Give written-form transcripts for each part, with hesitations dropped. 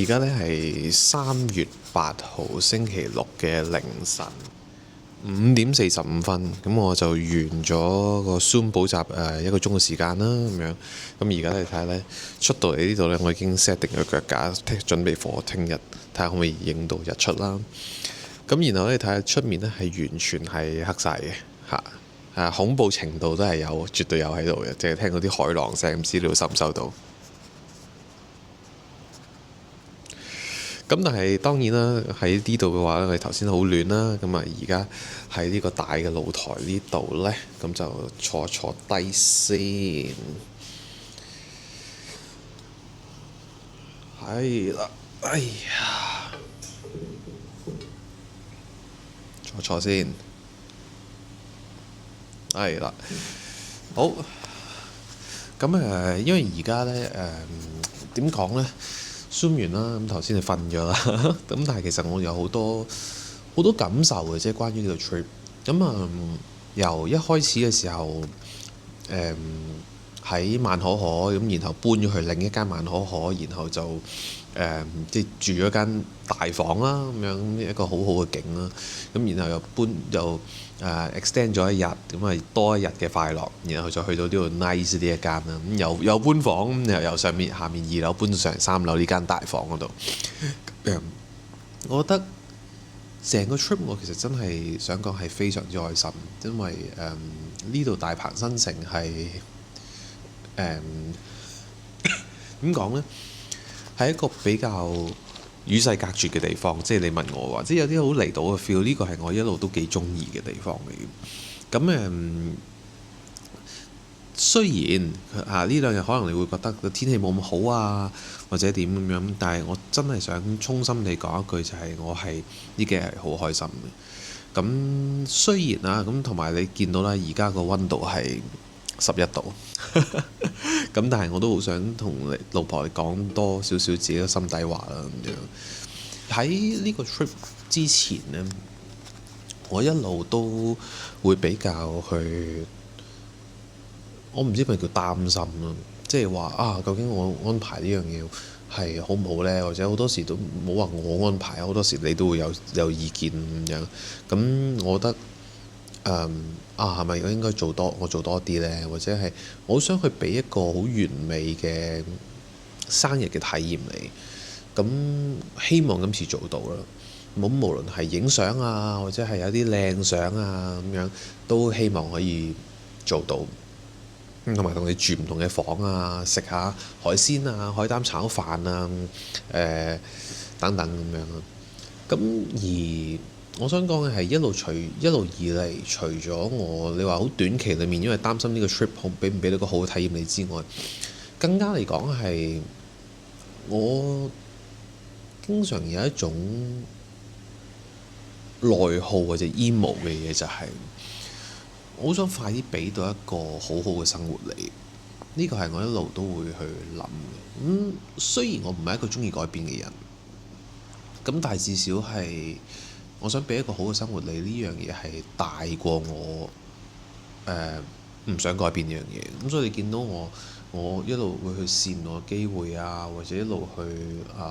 而家咧係3月8號星期六嘅凌晨5點45分，咁我就完咗個 Zoom 補習1個鐘嘅時間啦，咁樣。咁而家你睇下咧，出到嚟呢度咧，我已經 set 定個腳架，準備放我聽日睇下可唔可以影到日出啦。咁然後咧，睇下出面咧係完全係黑晒嘅嚇，恐怖程度都係有，絕對有喺度嘅，淨係聽嗰啲海浪聲，唔知你收唔收到？咁但係當然啦，喺呢度嘅話咧，我哋頭先好亂啦。咁啊，而家喺呢個大嘅露台呢度呢，咁就坐低先。係啦，哎呀，坐先。係啦，好。咁因為而家呢，點講呢？Zoom 完啦，咁頭先就瞓咗啦。咁但係其實我有好多感受嘅，即係關於呢個 trip。咁由一開始嘅時候，喺萬可可咁，然後搬咗去另一間萬可可，然後就即係住咗間大房啦，咁樣一個好好嘅景啦。咁然後又extend 咗一日，咁啊多一日嘅快樂，然後就去到呢度 nice 呢一間啦。咁又搬房，又由下面2樓搬到上3樓呢間大房嗰度。我覺得成個 trip 我其實真係想講係非常之開心，因為呢度大鵬新城係點講呢？係一個比較與世隔絕嘅地方，即係你問我話，即係有啲好離島嘅 feel，呢個係我一路都幾中意嘅地方嚟嘅。咁雖然呢兩日可能你會覺得個天氣冇咁好啊，或者點咁樣，但係我真係想衷心地講一句，就係我係呢幾日係好開心嘅。咁雖然啦，咁同埋你見到啦，而家個溫度係11度，咁但係我都好想同你老婆講多少少自己嘅心底話啦。咁樣喺呢個 trip 之前呢，我一路都會比較去，我唔知咪叫擔心咯，即係話究竟我安排呢樣嘢係好唔好呢？或者好多時都冇話我安排，好多時你都會有意見咁樣。咁我覺得係咪我應該我做多啲呢？或者係我好想去俾一個好完美嘅生日嘅體驗你。咁希望今次做到啦。咁無論係影相啊，或者係有啲靚相啊咁樣，都希望可以做到。同埋同你住唔同嘅房啊，食下海鮮啊、海膽炒飯啊，等等咁樣咯。咁而我想講嘅係一路以嚟，除咗你話好短期裡面，因為擔心呢個 trip 俾唔俾到個好嘅體驗你之外，更加嚟講係我經常有一種內耗或者 emo 嘅嘢，就係我好想快啲俾到一個好好嘅生活你。呢個係我一路都會去諗嘅。雖然我唔係一個中意改變嘅人，咁但係至少係我想俾一個好嘅生活你，呢樣嘢係大過我唔想改變呢樣嘢。咁所以你見到我一路會去試我嘅機會啊，或者一路去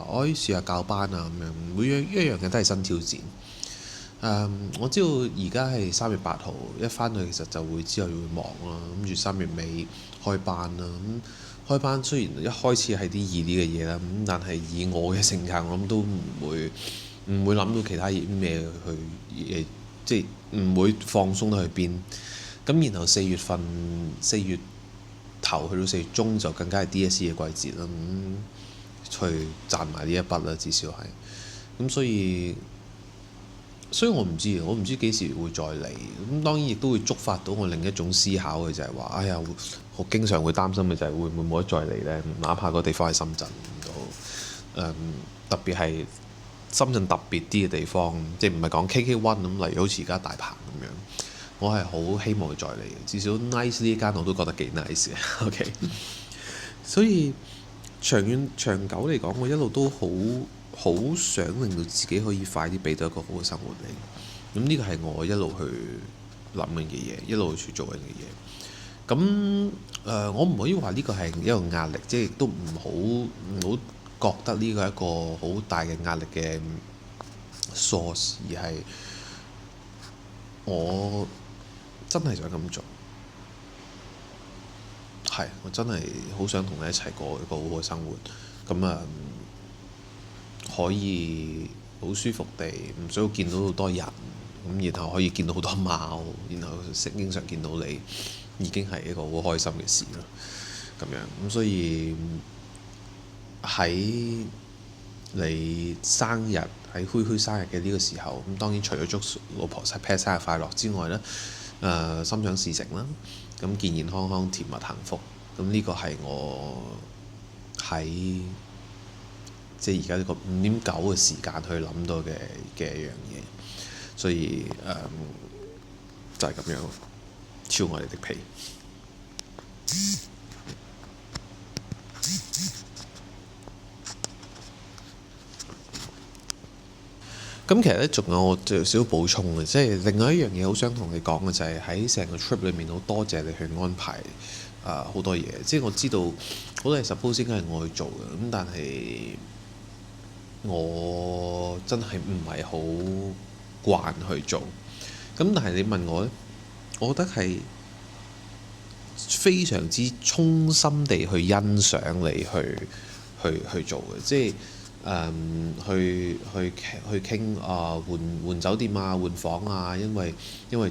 我可以試下教班啊咁樣，每一樣嘢都係新挑戰。我知道而家係3月8號，一返去其實就會之後會忙啦，諗住3月尾開班啦。開班雖然一開始係啲易啲嘅嘢啦，咁但係以我嘅性格，我諗都唔會諗到其他嘢咩去即係唔會放鬆得去邊。咁然後4月頭去到4月中就更加係 DSE 嘅季節啦，去賺埋呢一筆啦，至少係。咁所以我唔知幾時會再嚟。咁當然亦都會觸發到我另一種思考嘅，就係話，我經常會擔心嘅就係會唔會冇得再嚟呢？哪怕個地方係深圳都，特別係深圳特別啲嘅地方，即係唔係講 KK1 咁，例如好似而家大鵬咁樣，我係好希望佢再嚟嘅。至少 nice 呢間我都覺得幾 nice 嘅。OK，所以長久嚟講，我一路都好想令到自己可以快啲俾到一個好嘅生活你。咁呢個係我一路去諗緊嘅嘢，一路去做緊嘅嘢。咁我唔可以話呢個係一個壓力，即係亦都唔好覺得呢個係一個好大嘅壓力嘅 source，而係我真係想咁做，係我真係好想同你一齊過一個好好嘅生活，咁啊可以好舒服地唔需要見到好多人，咁然後可以見到好多貓，然後經常見到你，已經係一個好開心嘅事啦。咁樣咁所以喺你生日喺虛虛生日嘅呢個時候，咁當然除咗祝老婆pet 生日快樂之外咧，心想事成啦，咁健健康康、甜蜜幸福，咁呢個係我喺即係而家呢個5.9嘅時間去諗到嘅一樣嘢，所以就係咁樣超我哋的皮。咁其實咧，仲有少少補充嘅，即係另外一樣嘢好想同你講嘅就係喺成個 trip 裏面好多謝你去安排好多嘢。即係我知道好多嘢 suppose 應該係我去做嘅，咁但係我真係唔係好慣去做。咁但係你問我咧，我覺得係非常之衷心地去欣賞你去做嘅，即係。去傾換酒店啊，換房啊，因為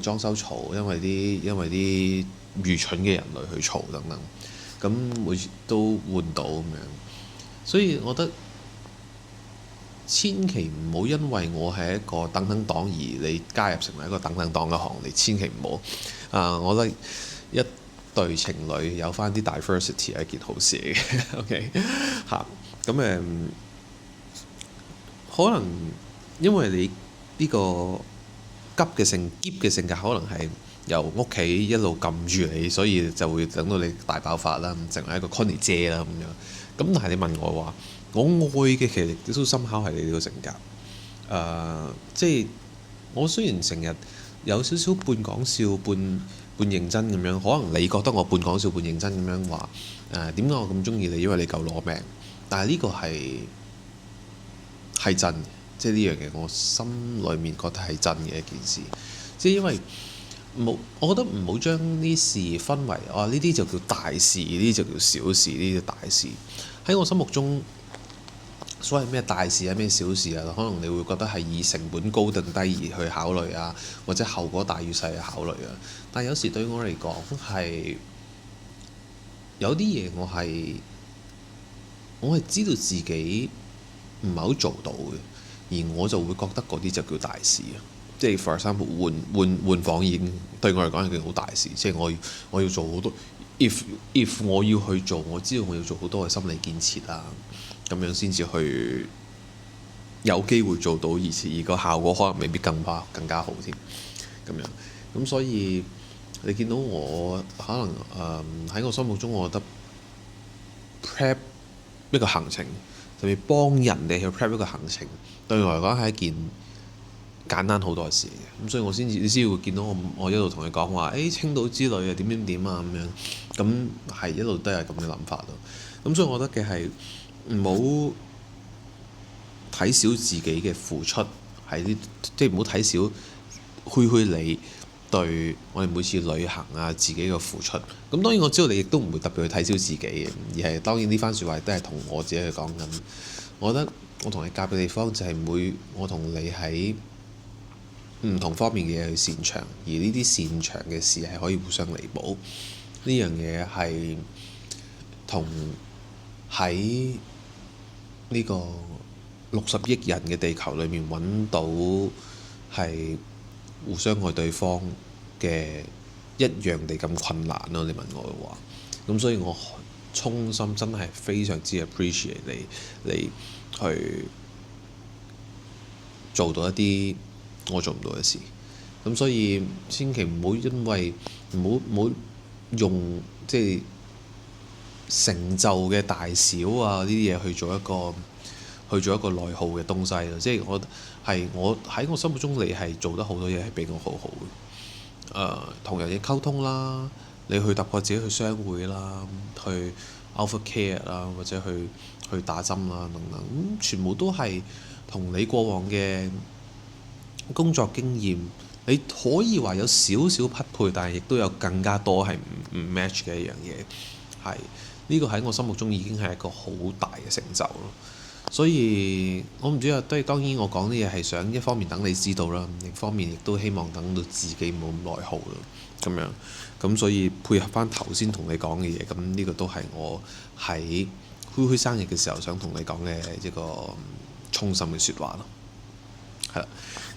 裝修嘈，因為啲愚蠢嘅人類去嘈等等，咁每次都換到咁樣，所以我覺得千祈唔好因為我係一個等等黨而你加入成為一個等等黨嘅行列，千祈唔好我覺得一對情侶有翻啲 diversity 係一件好事嚟嘅，OK 嚇咁可能因為你呢個急嘅性格，可能係由屋企一路撳住你，所以就會等到你大爆發啦，成為一個 Connie 姐啦咁樣。咁但係你問我話，我愛嘅其實都深刻係你呢個性格。即係我雖然成日有少少半講笑半認真咁樣，可能你覺得我半講笑半認真咁樣話點解我咁中意你？因為你夠攞命。但係呢個係真嘅，即係呢樣嘢我心裡面覺得係真嘅一件事。即係因為我覺得唔好將啲事分為呢啲就叫大事，呢啲就叫小事，呢啲叫大事。喺我心目中，所謂咩大事啊，咩小事啊，可能你會覺得係以成本高定低而去考慮啊，或者後果大與細去考慮啊。但係有時對我嚟講係有啲嘢我係知道自己唔係好做到嘅，而我就會覺得嗰啲就叫大事啊！即係 for example 換房已經對我嚟講係件好大事，即係我要做好多 if 我要去做，我知道我要做好多嘅心理建設啊，咁樣先至去有機會做到，而個效果可能未必更加好添。咁樣咁所以你見到我可能喺我心目中，我覺得 prep 一個行程，特別幫人哋去 prep 一個行程，對我嚟講係一件簡單好多嘅事嚟嘅。咁所以你先會見到我一路同你講話，青島之旅啊點啊咁樣，咁係一路都係咁嘅諗法咯。咁所以我覺得嘅係唔好睇小自己嘅付出喺啲，即係唔好睇小虛你對我哋每次旅行啊自己嘅付出。咁當然我知道你亦都唔會特別去睇小自己嘅，而係當然呢番説話都係同我自己去講緊。我覺得我同你夾嘅地方就係我同你喺唔同方面嘅嘢去擅長，而呢啲擅長嘅事係可以互相彌補。呢樣嘢係同喺呢個60億人嘅地球裏面揾到係互相愛對方嘅一樣地咁困難咯。你問我嘅話，咁所以我衷心真係非常之 appreciate 你去做到一啲我做唔到嘅事。咁所以千祈唔好因為唔好用即係成就嘅大小啊呢啲嘢去做一個內耗嘅東西咯。即係我喺我心目中，你係做得好多嘢係比我好好嘅。同人哋溝通啦，你去突破自己去商會啦，去 Alpha Care 啦，或者去打針啦等等，全部都係同你過往嘅工作經驗，你可以話有少少匹配，但係亦都有更加多係唔 match 嘅一樣嘢。係呢個喺我心目中已經係一個好大嘅成就咯。所以我唔知啊，都係當然我講啲嘢係想一方面等你知道啦，另一方面亦都希望等到自己冇咁內耗咯。咁樣咁所以配合翻頭先同你講嘅嘢，咁呢個都係我喺灰灰生日嘅時候想同你講嘅一個衷心嘅説話咯。係啦，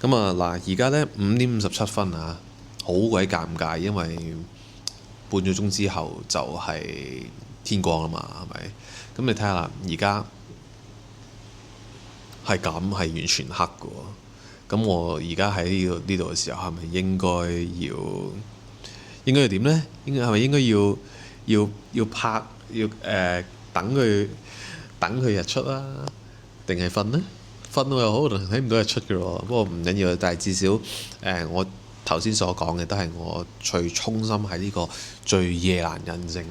咁啊嗱，而家呢5:57啊，好鬼尷尬，因為半個鐘之後就係天光啦嘛，係咪？咁你睇下啦，而家係咁，係完全黑嘅喎。咁我而家喺呢度嘅時候，係咪應該要點呢？係咪應該要拍等佢日出啊？定係瞓呢？瞓又好，可能睇唔到日出嘅喎。不過唔緊要，但係至少我頭先所講嘅都係我最衷心喺呢個最夜闌人靜，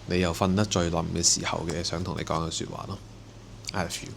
你又瞓得最冧嘅時候嘅，想同你講嘅説話咯。I love you。